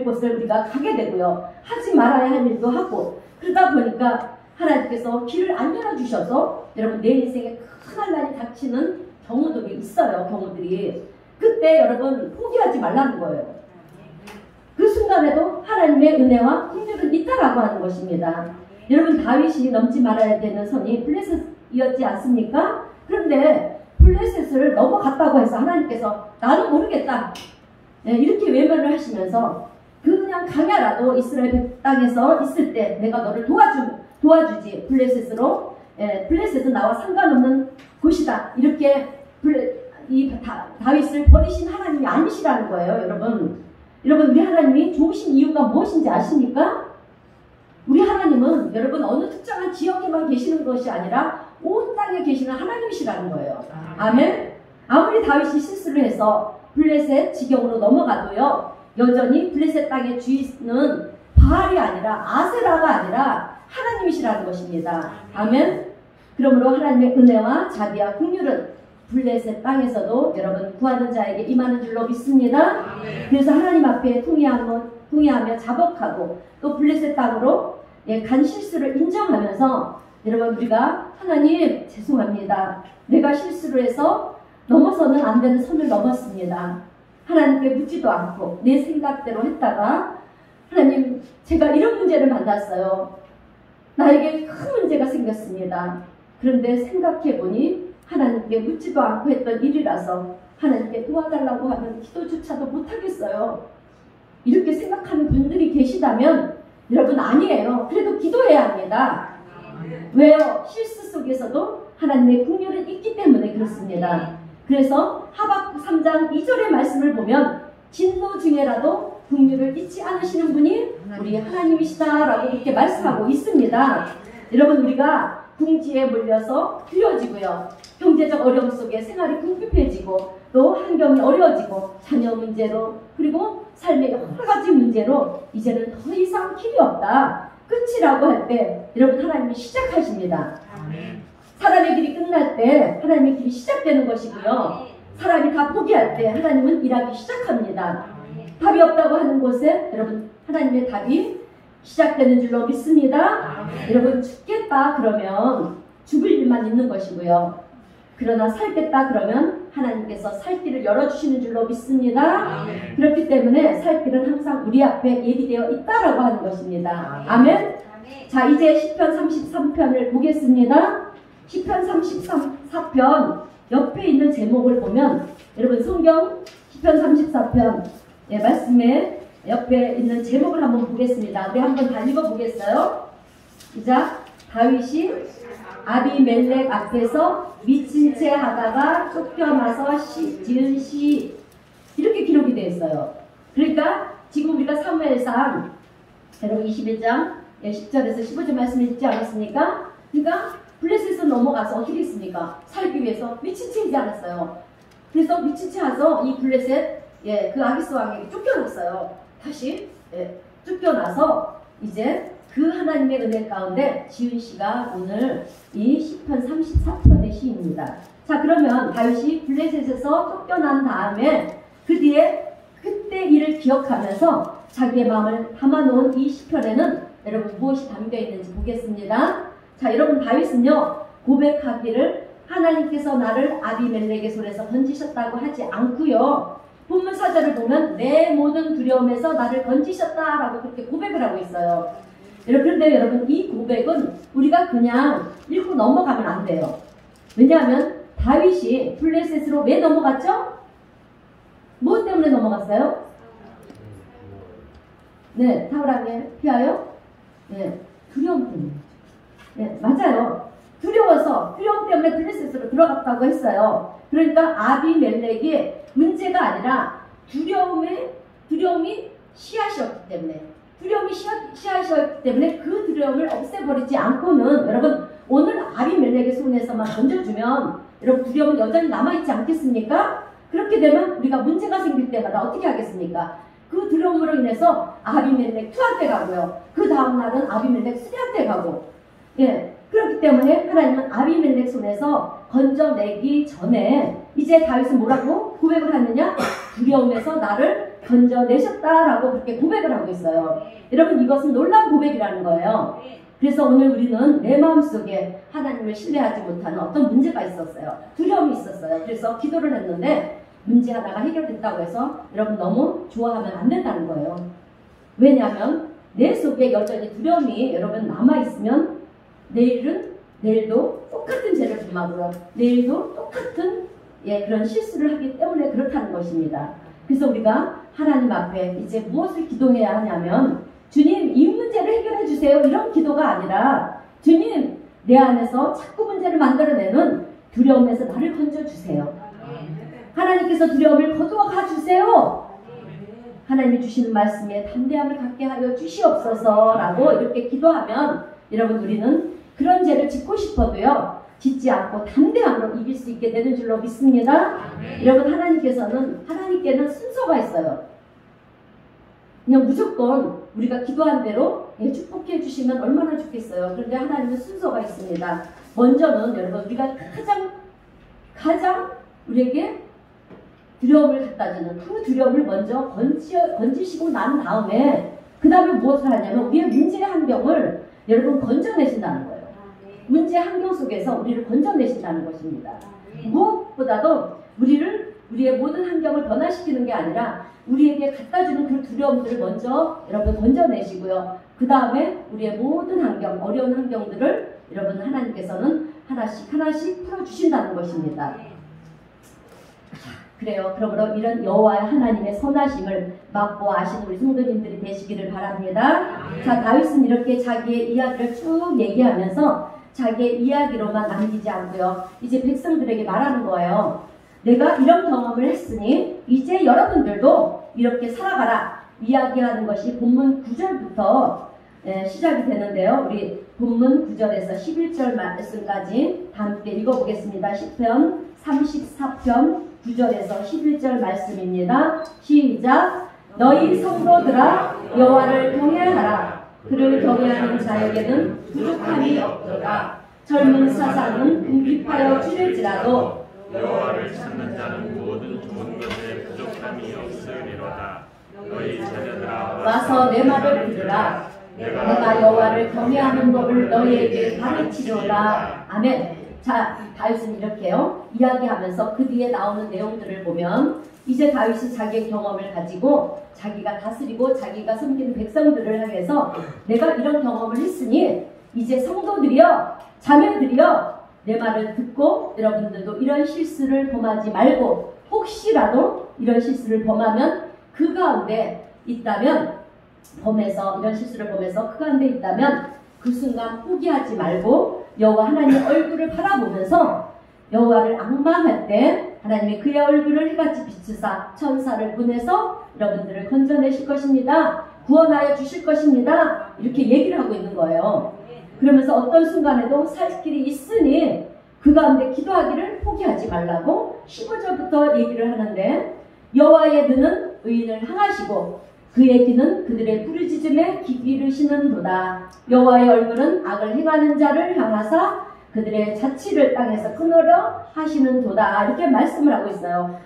Speaker 1: 곳을 우리가 가게 되고요. 하지 말아야 할 일도 하고, 그러다 보니까 하나님께서 길을 안 열어주셔서 여러분 내 인생에 큰 한란이 닥치는 경우들이 있어요. 경우들이. 그때 여러분 포기하지 말라는 거예요. 그 순간에도 하나님의 은혜와 긍휼은 있다라고 하는 것입니다. 여러분, 다윗이 넘지 말아야 되는 선이 블레셋이었지 않습니까? 그런데 블레셋을 넘어갔다고 해서 하나님께서 나는 모르겠다, 이렇게 외면을 하시면서 그냥 강야라도 이스라엘 땅에서 있을 때 내가 너를 도와주지, 블레셋으로 블레셋은 나와 상관없는 곳이다. 이렇게 다윗을 버리신 하나님이 아니시라는 거예요. 여러분 우리 하나님이 좋으신 이유가 무엇인지 아십니까? 우리 하나님은 여러분 어느 특정한 지역에만 계시는 것이 아니라 온 땅에 계시는 하나님이시라는 거예요. 아멘. 아무리 다윗이 실수를 해서 블레셋 지경으로 넘어가도요, 여전히 블레셋 땅의 주인은 바알이 아니라 아세라가 아니라 하나님이시라는 것입니다. 아멘. 그러므로 하나님의 은혜와 자비와 긍휼은 블레셋 땅에서도 여러분 구하는 자에게 임하는 줄로 믿습니다. 그래서 하나님 앞에 통회하며 자복하고 또 블레셋 땅으로 간 실수를 인정하면서 여러분 우리가 하나님 죄송합니다. 내가 실수를 해서 넘어서는 안 되는 선을 넘었습니다. 하나님께 묻지도 않고 내 생각대로 했다가 하나님 제가 이런 문제를 만났어요. 나에게 큰 문제가 생겼습니다. 그런데 생각해보니 하나님께 묻지도 않고 했던 일이라서 하나님께 도와달라고 하는 기도조차도 못하겠어요. 이렇게 생각하는 분들이 계시다면 여러분 아니에요. 그래도 기도해야 합니다. 왜요? 실수 속에서도 하나님의 긍휼은 있기 때문에 그렇습니다. 그래서 하박국 3장 2절의 말씀을 보면 진노 중에라도 긍휼을 잊지 않으시는 분이 우리 하나님이시다라고 이렇게 말씀하고 있습니다. 여러분 우리가 궁지에 몰려서 두려워지고요. 경제적 어려움 속에 생활이 궁핍해지고 또 환경이 어려워지고 자녀 문제로 그리고 삶의 여러 가지 문제로 이제는 더 이상 길이 없다. 끝이라고 할 때 여러분 하나님이 시작하십니다. 사람의 길이 끝날 때 하나님의 길이 시작되는 것이고요. 사람이 다 포기할 때 하나님은 일하기 시작합니다. 답이 없다고 하는 곳에 여러분 하나님의 답이 시작되는 줄로 믿습니다. 여러분 죽겠다 그러면 죽을 일만 있는 것이고요. 그러나 살겠다 그러면 하나님께서 살 길을 열어주시는 줄로 믿습니다. 그렇기 때문에 살 길은 항상 우리 앞에 예비되어 있다라고 하는 것입니다. 아멘. 자 이제 시편 33편을 보겠습니다. 시편 34편 옆에 있는 제목을 보면 여러분 성경 시편 34편 말씀에 옆에 있는 제목을 한번 보겠습니다. 우리 한번 다 읽어보겠어요. 시작. 다윗이 아비멜렉 앞에서 미친 채 하다가 쫓겨나서 지은 시 이렇게 기록이 되어 있어요. 그러니까 지금 우리가 사무엘상 21장 10절에서 15절 말씀 읽지 않았습니까? 그러니까 블레셋에서 넘어가서 어떻게 했습니까? 살기 위해서 미친 채이지 않았어요. 그래서 미친 채 해서 이 블레셋 그 아기스 왕에게 쫓겨났어요. 다시 쫓겨나서 이제 그 하나님의 은혜 가운데 지은 시가 오늘 이 시편 34편의 시입니다. 자 그러면 다윗이 블레셋에서 쫓겨난 다음에 그 뒤에 그때 일을 기억하면서 자기의 마음을 담아놓은 이 시편에는 여러분 무엇이 담겨 있는지 보겠습니다. 자 여러분 다윗은요 고백하기를 하나님께서 나를 아비멜렉의 손에서 건지셨다고 하지 않고요. 본문 4절을 보면 내 모든 두려움에서 나를 건지셨다라고 그렇게 고백을 하고 있어요. 그런데 여러분 이 고백은 우리가 그냥 읽고 넘어가면 안 돼요. 왜냐하면 다윗이 블레셋으로 왜 넘어갔죠? 무엇 때문에 넘어갔어요? 네, 사울에게 피하여? 네, 두려움 때문에. 네, 맞아요. 두려움 때문에 블레셋으로 들어갔다고 했어요. 그러니까 아비멜렉이 문제가 아니라 두려움이 씨앗이었기 때문에 씨앗이었기 때문에 그 두려움을 없애버리지 않고는 여러분 오늘 아비멜렉의 손에서만 던져주면 여러분 두려움은 여전히 남아있지 않겠습니까? 그렇게 되면 우리가 문제가 생길 때마다 어떻게 하겠습니까? 그 두려움으로 인해서 아비멜렉 투한테 가고요. 그 다음날은 아비멜렉 수리한테 가고 그렇기 때문에 하나님은 아비멜렉 손에서 건져내기 전에 이제 다윗은 뭐라고 고백을 하느냐? 두려움에서 나를 건져내셨다라고 그렇게 고백을 하고 있어요. 여러분 이것은 놀라운 고백이라는 거예요. 그래서 오늘 우리는 내 마음속에 하나님을 신뢰하지 못하는 어떤 문제가 있었어요. 두려움이 있었어요. 그래서 기도를 했는데 문제 하나가 해결됐다고 해서 여러분 너무 좋아하면 안 된다는 거예요. 왜냐하면 내 속에 여전히 두려움이 여러분 남아있으면 내일도 똑같은 죄를 범하고요. 내일도 똑같은 그런 실수를 하기 때문에 그렇다는 것입니다. 그래서 우리가 하나님 앞에 이제 무엇을 기도해야 하냐면 주님 이 문제를 해결해 주세요 이런 기도가 아니라 주님 내 안에서 자꾸 문제를 만들어내는 두려움에서 나를 건져주세요. 하나님께서 두려움을 거두어 가주세요. 하나님이 주시는 말씀에 담대함을 갖게 하여 주시옵소서라고 이렇게 기도하면 여러분 우리는 그런 죄를 짓고 싶어도요 짓지 않고 담대함으로 이길 수 있게 되는 줄로 믿습니다. 여러분 하나님께는 순서가 있어요. 그냥 무조건 우리가 기도한 대로 축복해 주시면 얼마나 좋겠어요. 그런데 하나님은 순서가 있습니다. 먼저는 여러분 우리가 가장 우리에게 두려움을 갖다 주는 그 두려움을 먼저 건지시고 난 다음에 그 다음에 무엇을 하냐면 우리의 문제의 환경을 여러분 건져내신다는 거예요. 문제 환경 속에서 우리를 건져내신다는 것입니다. 무엇보다도 우리의 모든 환경을 변화시키는 게 아니라 우리에게 갖다주는 그 두려움들을 먼저 여러분 건져내시고요. 그 다음에 우리의 모든 환경, 어려운 환경들을 여러분 하나님께서는 하나씩 풀어주신다는 것입니다. 그래요. 그러므로 이런 여호와의 하나님의 선하심을 맛보 아시는 우리 성도님들이 되시기를 바랍니다. 자, 다윗은 이렇게 자기의 이야기를 쭉 얘기하면서 자기의 이야기로만 남기지 않고요. 이제 백성들에게 말하는 거예요. 내가 이런 경험을 했으니 이제 여러분들도 이렇게 살아가라. 이야기하는 것이 본문 9절부터 시작이 되는데요. 우리 본문 9절에서 11절 말씀까지 함께 읽어보겠습니다. 시편 34편 9절에서 11절 말씀입니다. 시작. 너희 성도들아 여호와를 경외하라. 그를 경외하는 자에게는 부족함이 없도다. 젊은 사상은 궁핍하여 줄일지라도
Speaker 3: 여호와를 찾는 자는 모든 좋은 것에 부족함이 없으리로다. 너희 자녀들아
Speaker 1: 와서 내 말을 들으라. 내가 여호와를 경외하는 법을 너희에게 가르치리로다. 아멘. 자, 다윗은 이렇게요. 이야기하면서 그 뒤에 나오는 내용들을 보면 이제 다윗이 자기의 경험을 가지고 자기가 다스리고 자기가 섬기는 백성들을 향해서 내가 이런 경험을 했으니 이제 성도들이여 자매들이여 내 말을 듣고 여러분들도 이런 실수를 범하지 말고 혹시라도 이런 실수를 범하면 그 가운데 있다면 이런 실수를 범해서 그 가운데 있다면 그 순간 포기하지 말고 여호와 하나님의 얼굴을 바라보면서 여호와를 앙망할 때 하나님이 그의 얼굴을 해같이 비추사 천사를 보내서 여러분들을 건져내실 것입니다. 구원하여 주실 것입니다. 이렇게 얘기를 하고 있는 거예요. 그러면서 어떤 순간에도 살 길이 있으니 그 가운데 기도하기를 포기하지 말라고 15절부터 얘기를 하는데 여호와의 눈은 의인을 향하시고 그의 귀는 그들의 부르짖음에 귀 기울이시는도다. 여호와의 얼굴은 악을 행하는 자를 향하사 그들의 자취를 땅에서 끊으려 하시는도다. 이렇게 말씀을 하고 있어요.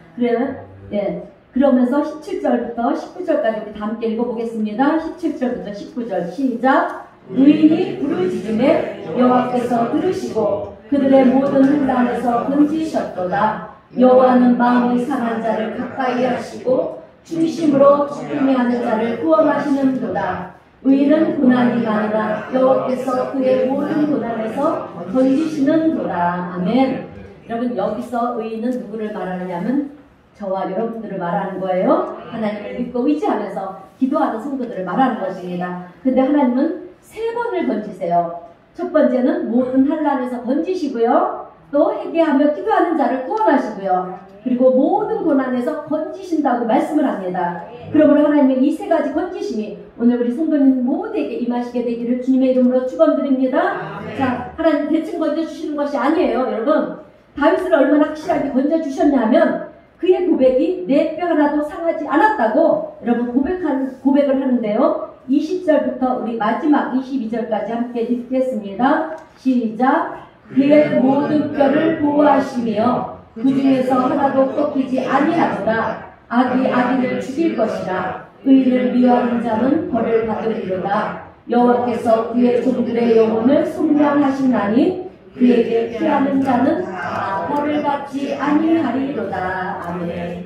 Speaker 1: 그러면서 17절부터 19절까지 우리 다 함께 읽어보겠습니다. 17절부터 19절 시작. 의인이 부르짖음에 여호와께서 들으시고 그들의 모든 hun단에서 건지셨도다. 여호와는 마음이 상한 자를 가까이 하시고 중심으로 충성하는 자를 구원하시는도다. 의인은 고난이 많으나 여호와께서 그의 모든 고난에서 건지시는도다. 아멘. 여러분 여기서 의인은 누구를 말하느냐면 저와 여러분들을 말하는 거예요. 하나님을 믿고 의지하면서 기도하는 성도들을 말하는 것입니다. 근데 하나님은 3번을 건지세요. 첫 번째는 모든 환난에서 건지시고요. 또 회개하며 기도하는 자를 구원하시고요. 그리고 모든 고난에서 건지신다고 말씀을 합니다. 그러므로 하나님의 이 3가지 건지심이 오늘 우리 성도님 모두에게 임하시게 되기를 주님의 이름으로 축원드립니다. 자, 하나님 대충 건져주시는 것이 아니에요. 여러분 다윗을 얼마나 확실하게 건져주셨냐면 그의 고백이 내 뼈 하나도 상하지 않았다고 여러분 고백을 하는데요. 20절부터 우리 마지막 22절까지 함께 읽겠습니다. 시작. 그의 모든 뼈를 보호하시며 그 중에서 하나도 꺾이지 아니하도다. 악이 악인을 죽일 것이라. 의인을 미워하는 자는 벌을 받으리로다. 여호와께서 그의 종들의 영혼을 속량하시나니 그에게 피하는 자는 다 벌을 받지 아니하리로다. 아멘.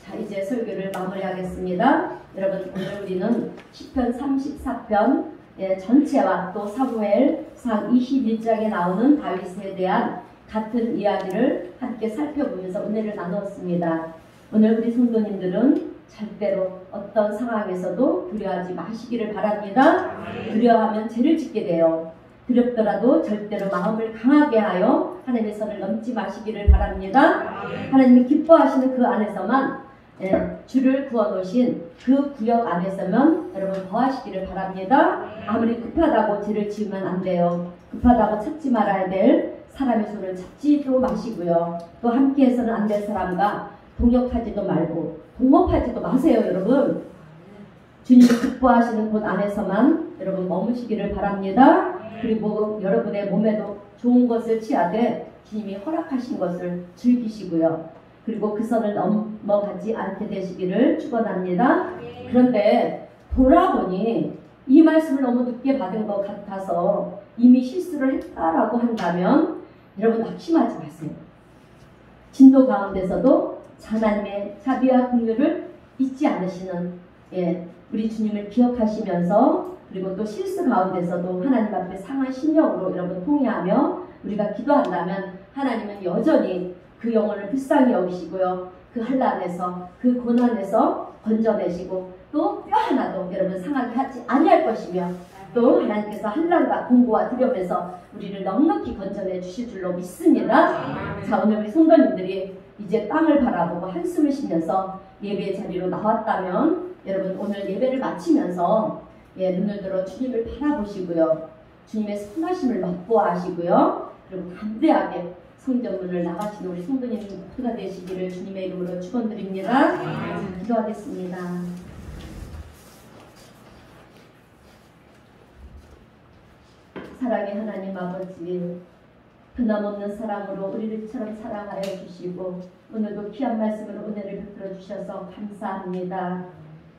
Speaker 1: 자, 이제 설교를 마무리하겠습니다. 여러분 오늘 우리는 시편 34편 전체와 또 사무엘상 21장에 나오는 다윗에 대한 같은 이야기를 함께 살펴보면서 은혜를 나누었습니다. 오늘 우리 성도님들은 절대로 어떤 상황에서도 두려워하지 마시기를 바랍니다. 두려워하면 죄를 짓게 돼요. 두렵더라도 절대로 마음을 강하게 하여 하나님의 선을 넘지 마시기를 바랍니다. 하나님이 기뻐하시는 그 안에서만 주를 구워놓으신 그 구역 안에서만 여러분 거하시기를 바랍니다. 아무리 급하다고 죄를 지으면 안 돼요. 급하다고 찾지 말아야 될 사람의 손을 잡지도 마시고요. 또 함께해서는 안 될 사람과 동역하지도 말고 동업하지도 마세요. 여러분 주님이 기뻐하시는 곳 안에서만 여러분 머무시기를 바랍니다. 그리고 여러분의 몸에도 좋은 것을 취하되 주님이 허락하신 것을 즐기시고요. 그리고 그 선을 넘어가지 않게 되시기를 축원합니다. 그런데 돌아보니 이 말씀을 너무 늦게 받은 것 같아서 이미 실수를 했다라고 한다면 여러분 낙심하지 마세요. 진도 가운데서도 하나님의 자비와 긍휼을 잊지 않으시는 우리 주님을 기억하시면서 그리고 또 실수 가운데서도 하나님 앞에 상한 심령으로 여러분 통회하며 우리가 기도한다면 하나님은 여전히 그 영혼을 불쌍히 여기시고요. 그 한란에서 그 고난에서 건져내시고 또 뼈 하나도 여러분 상하게 하지 아니할 것이며 또 하나님께서 한란과 공고와 두려움에서 우리를 넉넉히 건져내 주실 줄로 믿습니다. 자, 오늘 우리 성도님들이 이제 땅을 바라보고 한숨을 쉬면서 예배 자리로 나왔다면 여러분 오늘 예배를 마치면서 눈을 들어 주님을 바라보시고요. 주님의 선하심을 맛보아하시고요. 그리고 담대하게 성전문을 나가시는 우리 성도님 모두가 되시기를 주님의 이름으로 축원드립니다. 기도하겠습니다. 사랑의 하나님 아버지, 그나없는 사랑으로 우리를 이처럼 사랑하여 주시고 오늘도 귀한 말씀으로 은혜를 베풀어 주셔서 감사합니다.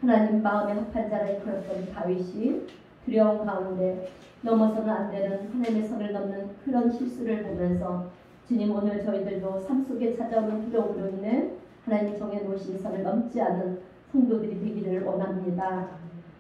Speaker 1: 하나님 마음에 합한 자를 이끌었던 다윗이 두려움 가운데 넘어서는 안 되는 하나님의 선을 넘는 그런 실수를 보면서 주님 오늘 저희들도 삶 속에 찾아오는 두려움으로 인해 하나님 정해놓으신 선을 넘지 않은 성도들이 되기를 원합니다.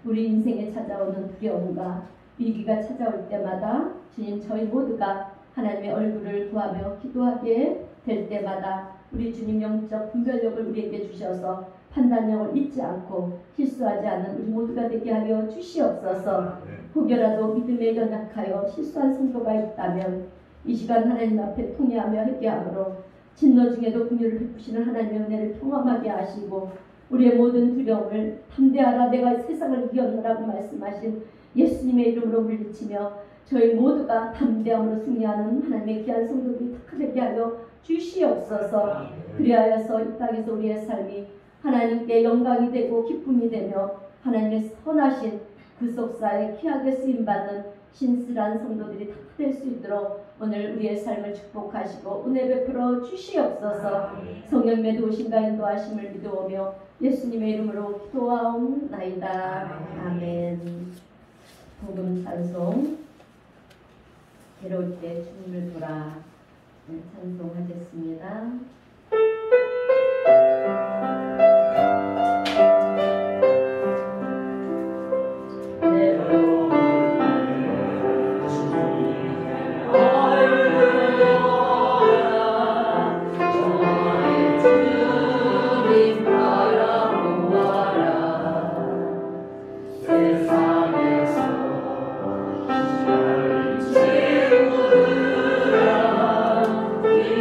Speaker 1: 우리 인생에 찾아오는 두려움과 위기가 찾아올 때마다 주님 저희 모두가 하나님의 얼굴을 구하며 기도하게 될 때마다 우리 주님 영적 분별력을 우리에게 주셔서 판단력을 잊지 않고 실수하지 않는 우리 모두가 되게 하여 주시옵소서. 혹여라도 믿음에 연약하여 실수한 성도가 있다면 이 시간 하나님 앞에 통회하며 회개함으로 진노 중에도 긍휼을 베푸시는 하나님의 은혜를 통함하게 하시고 우리의 모든 두려움을 담대하라 내가 세상을 이겼노라고 말씀하신 예수님의 이름으로 물리치며 저희 모두가 담대함으로 승리하는 하나님의 귀한 성도들이 되게 하여 주시옵소서. 그리하여서 이 땅에서 우리의 삶이 하나님께 영광이 되고 기쁨이 되며 하나님의 선하신 구속사에 귀하게 쓰임받는 신실한 성도들이 다 될 수 있도록 오늘 우리의 삶을 축복하시고 은혜 베풀어 주시옵소서. 성령님의 도우심과 인도하심을 믿어오며 예수님의 이름으로 기도하옵나이다. 아멘. 복음 찬송 괴로울 때 주님을 보라 찬송하겠습니다.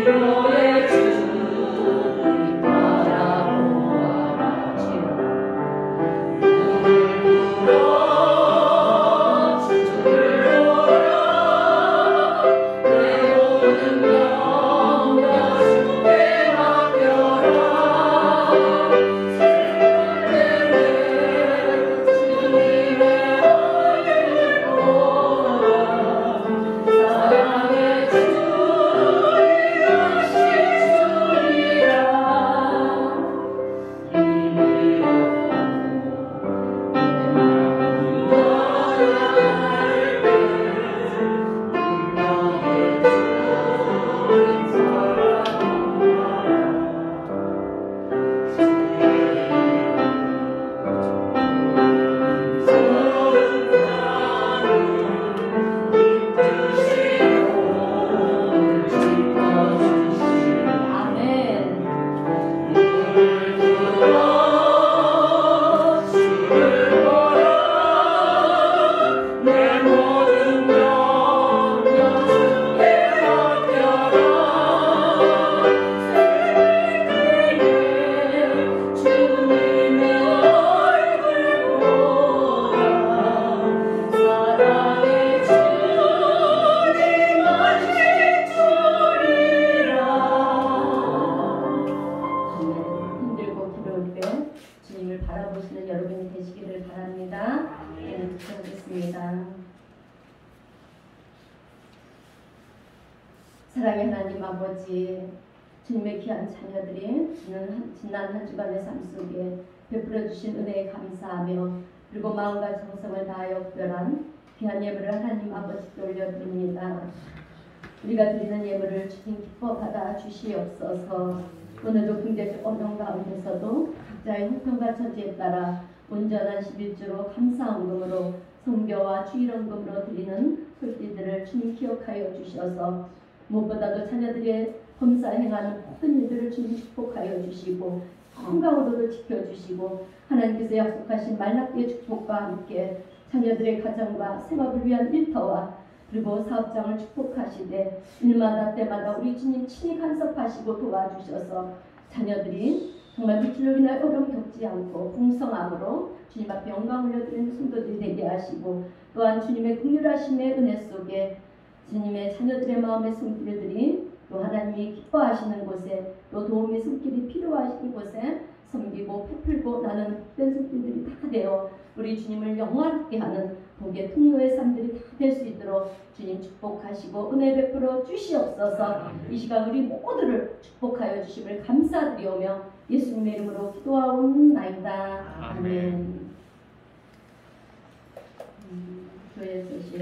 Speaker 4: 너의 주 바라
Speaker 1: 앞에 주님을 바라보시는 여러분이 되시기를 바랍니다. 기도하겠습니다. 사랑의 하나님 아버지, 주님의 귀한 자녀들이 지난 한 주간의 삶 속에 베풀어 주신 은혜에 감사하며 그리고 마음과 정성을 다하여 특별한 귀한 예물을 하나님 아버지께 올려드립니다. 우리가 드리는 예물을 주님 기뻐 받아 주시옵소서. 오늘도 경제적 어려움 가운데서도 각자의 형편과 처지에 따라 온전한 11주로 감사헌금으로 성교와 주일헌금으로 드리는 손길들을 주님 기억하여 주셔서 무엇보다도 자녀들의 범사 행하는 모든 일들을 주님 축복하여 주시고 건강으로도 지켜주시고 하나님께서 약속하신 말라기의 축복과 함께 자녀들의 가정과 생업을 위한 일터와 그리고 사업장을 축복하시되 일마다 때마다 우리 주님 친히 간섭하시고 도와주셔서 자녀들이 정말 물질로 인하여 어려움 겪지 않고 풍성함으로 주님 앞에 영광 올려드리는 성도들이 되게 하시고 또한 주님의 긍휼하심의 은혜 속에 주님의 자녀들의 마음의 손길들이 또 하나님이 기뻐하시는 곳에 또 도움의 손길이 필요하신 곳에 섬기고 베풀고 나는 복된 손길들이 다 되어 우리 주님을 영화롭게 하는 복의 통로의 삶들이 다 될 수 있도록 주님 축복하시고 은혜 베풀어 주시옵소서. 이 시간 우리 모두를 축복하여 주심을 감사드리오며 예수님의 이름으로 기도하옵나이다. 아멘. 교회 소식.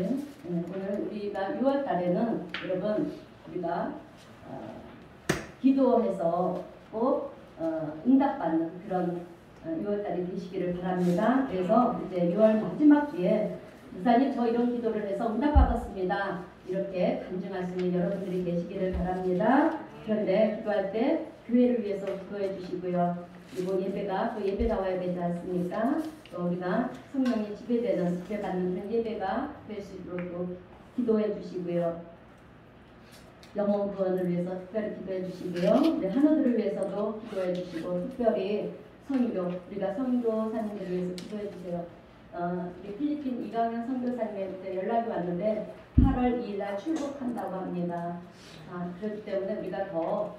Speaker 1: 오늘 우리가 6월 달에는 여러분 우리가 기도해서 꼭 응답받는 그런 6월달이 되시기를 바랍니다. 그래서 이제 6월 마지막 주에 목사님 저 이런 기도를 해서 응답받았습니다. 이렇게 간증할 수 있는 여러분들이 계시기를 바랍니다. 그런데 기도할 때 교회를 위해서 기도해 주시고요. 그리고 예배가 또 예배 나와야 되지 않습니까? 또 우리가 성령이 지배받는 그런 예배가 될 수 있도록 또 기도해 주시고요. 영혼 구원을 위해서 특별히 기도해 주시고요. 한우들을 위해서도 기도해 주시고 특별히 선교, 우리가 선교사님들을 위해서 기도해 주세요. 우리 필리핀 이강현 선교사님한테 연락이 왔는데 8월 2일 날 출국한다고 합니다. 그렇기 때문에 우리가 더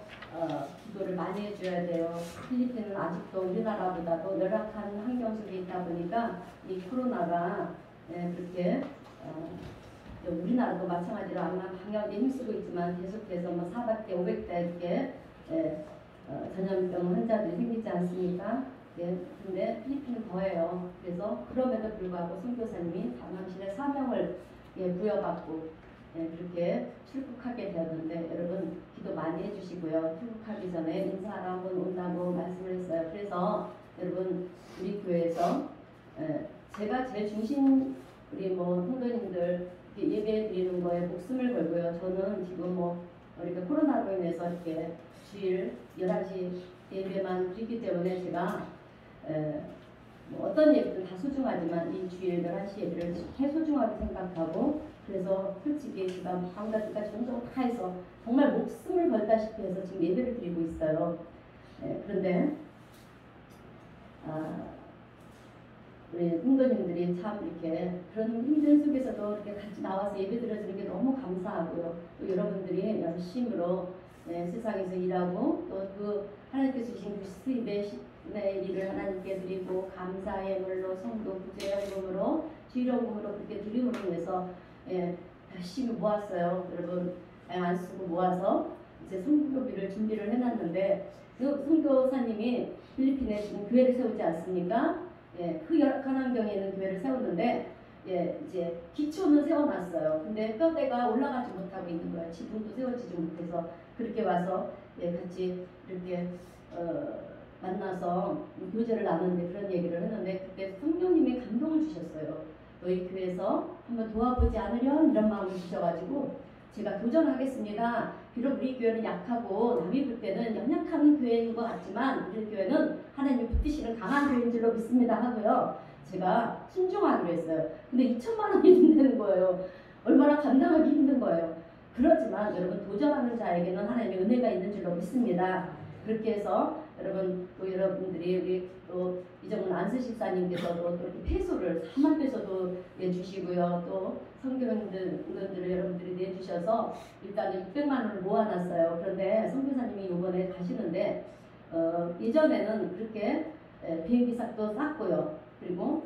Speaker 1: 기도를 많이 해줘야 돼요. 필리핀은 아직도 우리나라보다도 열악한 환경 속에 있다 보니까 이 코로나가 그렇게 우리나라도 마찬가지로 아마 방역에 힘쓰고 있지만 계속해서 400대, 500대 이렇게 전염병 환자들이 생기지 않습니까? 근데 필리핀은 더해요. 그래서 그럼에도 불구하고 선교사님이 당신의 사명을 부여받고 그렇게 출국하게 되었는데 여러분 기도 많이 해주시고요. 출국하기 전에 인사하러 한번 온다고 말씀을 했어요. 그래서 여러분 우리 교회에서 제가 제일 중심 우리 성도님들 예배 드리는 거에 목숨을 걸고요. 저는 지금 우리가 코로나로 인해서 이렇게 주일 11시 예배만 드리기 때문에 제가 어떤 예배든 다 소중하지만 이 주일 11시 예배를 제일 소중하게 생각하고 그래서 솔직히 제가 마음가짐까지 정성 다 해서 정말 목숨을 걸다시피 해서 지금 예배를 드리고 있어요. 그런데 우리 성도님들이 참 이렇게 그런 힘든 속에서도 이렇게 같이 나와서 예배 드려주는 게 너무 감사하고요. 또 여러분들이 열심으로 세상에서 일하고 또 그 하나님께서 주신 그 수입의 일을 하나님께 드리고 감사의 물로 성도 구제연금으로 주일연금으로 그렇게 드림으로 인해서 열심히 모았어요. 여러분 안 쓰고 모아서 이제 선교비를 준비를 해놨는데 그 선교사님이 필리핀에 지금 교회를 세우지 않습니까? 그 열악한 환경에 있는 교회를 세웠는데 이제 기초는 세워놨어요. 근데 뼈대가 올라가지 못하고 있는 거예요. 지붕도 세워지지 못해서 그렇게 와서 같이 이렇게 만나서 교제를 나누는데 그런 얘기를 했는데 그때 성령님이 감동을 주셨어요. 너희 교회에서 한번 도와보지 않으련 이런 마음을 주셔가지고 제가 도전하겠습니다. 비록 우리 교회는 약하고 남이 볼 때는 연약한 교회인 것 같지만 우리 교회는 하나님이 붙드시는 강한 교회인 줄로 믿습니다 하고요. 제가 순종하기로 했어요. 근데 2천만 원이 든다는 거예요. 얼마나 감당하기 힘든 거예요. 그렇지만 여러분 도전하는 자에게는 하나님의 은혜가 있는 줄로 믿습니다. 그렇게 해서 여러분 또 여러분들이 우리 또 이정은 안수십사님께서도 또 이렇게 폐소를 4만 peso도 내주시고요. 또 선교인들을 여러분들이 내주셔서 일단은 600만 원을 모아놨어요. 그런데 선교사님이 이번에 가시는데 예전에는 그렇게 비행기값도 쌌고요. 그리고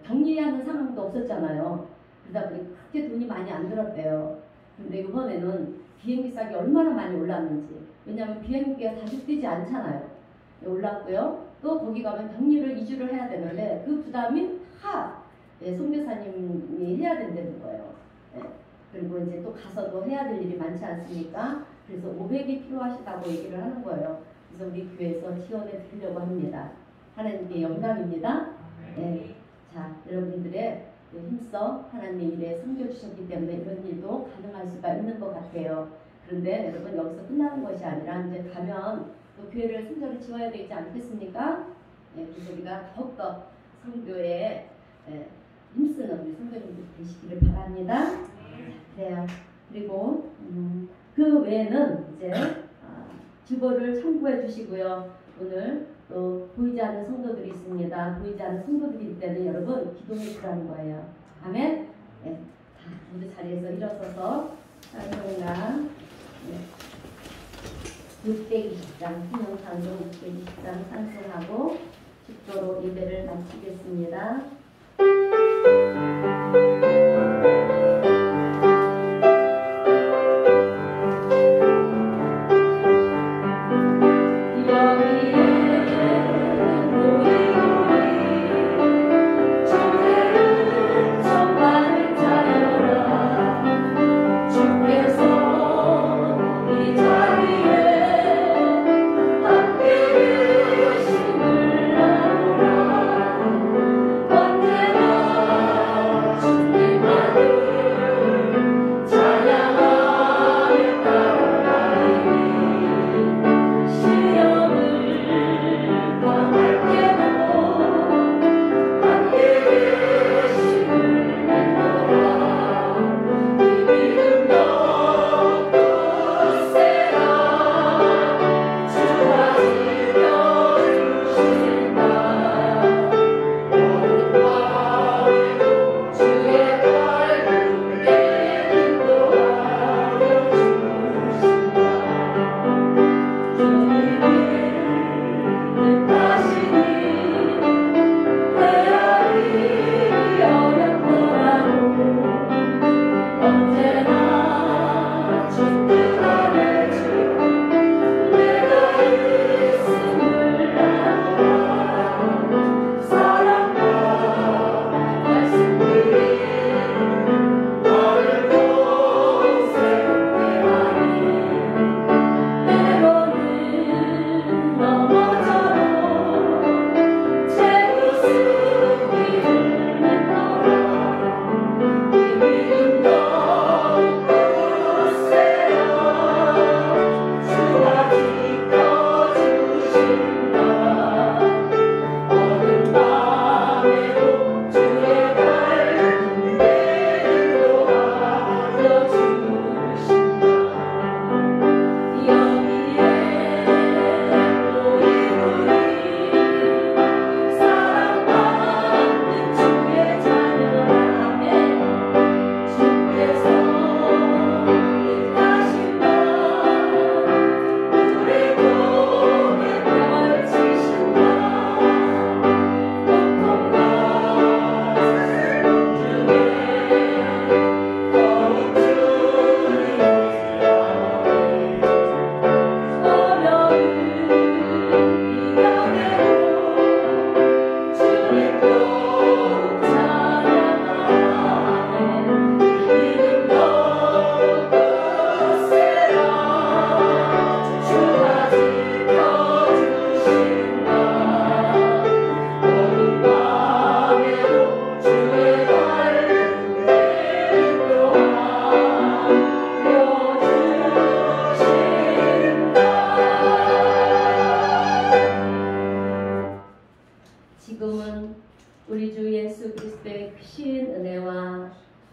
Speaker 1: 격리하는 상황도 없었잖아요. 그러다 보니 그렇게 돈이 많이 안 들었대요. 근데 이번에는 비행기 값이 얼마나 많이 올랐는지. 왜냐하면 비행기가 가격되지 않잖아요. 올랐고요. 또 거기 가면 격리를 2주를 해야 되는데 그 부담이 다 선교사님이 해야 된다는 거예요. 그리고 이제 또 가서도 해야 될 일이 많지 않습니까? 그래서 500이 필요하시다고 얘기를 하는 거예요. 그래서 우리 교회에서 지원해 드리려고 합니다. 하나님께 영광입니다. 자, 여러분들의 힘써 하나님의 일에 섬겨주셨기 때문에 이런 일도 가능할 수가 있는 것 같아요. 그런데 여러분 여기서 끝나는 것이 아니라 이제 가면 또 교회를 성전을 지어야 되지 않겠습니까? 그래서 우리가 더욱더 성교에 힘쓰는 우리 성도님들 되시기를 바랍니다. 그래요. 그리고 그 외에는 이제 주보를 참고해 주시고요. 오늘 또 보이지 않는 성도들이 있습니다. 보이지 않는 성도들이 때는 여러분 기도해 주라는 거예요. 아멘. 자, 모두 자리에서 일어서서 찬송가 620장 신영창조 620장 찬송하고 축도로 예배를 마치겠습니다.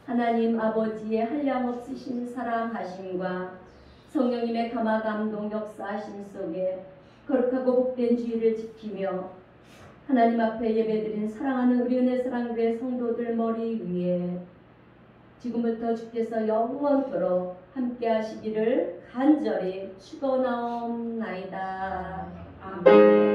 Speaker 1: 하나님 아버지의 한량없으신 사랑하심과 성령님의 감화 감동 역사하심 속에 거룩하고 복된 주의를 지키며 하나님 앞에 예배드린 사랑하는 우리 은혜 사랑교회 성도들 머리 위에 지금부터 주께서 영원토록 함께 하시기를 간절히 축원하옵나이다. 아멘.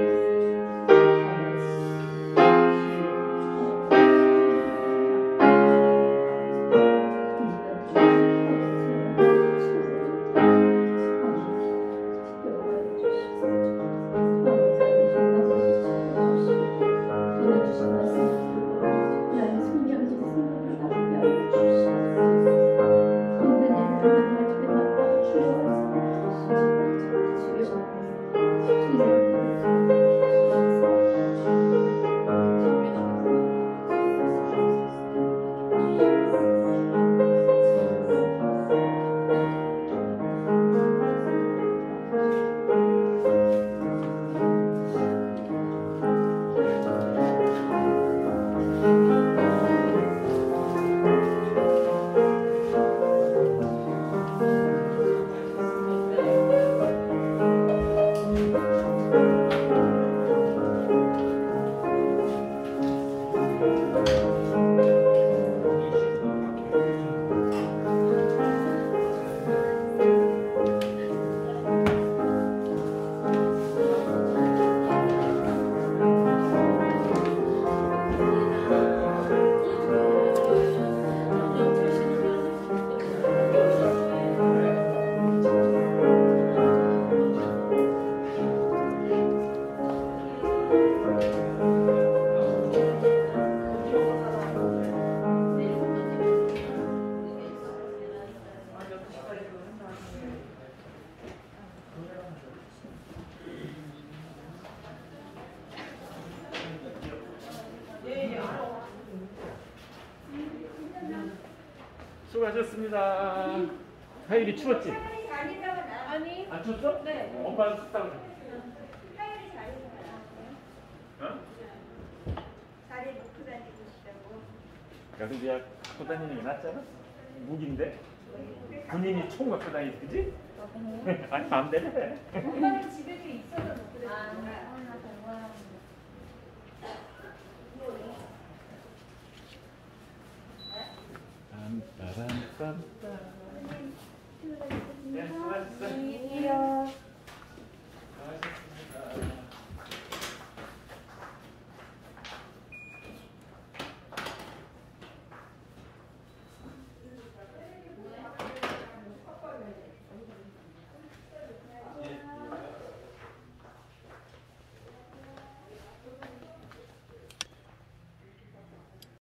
Speaker 3: 수고하셨습니다. 하율이 추웠지?
Speaker 4: 하율이 잘 있다고 나. 아니.
Speaker 3: 안 추웠어?
Speaker 4: 네.
Speaker 3: 엄마는 춥다고.
Speaker 4: 하율이 잘 있다고 나왔어요.
Speaker 3: 어?
Speaker 4: 자리에 놓고 다니고 싶다고.
Speaker 3: 야, 근데 야, 갖고 다니는 게 낫잖아? 무기인데? 군인이 총 갖고 다니지, 그지? 아니, 마음대로 해.
Speaker 4: 엄마는 집에 있어서 놓고 다니는 거야.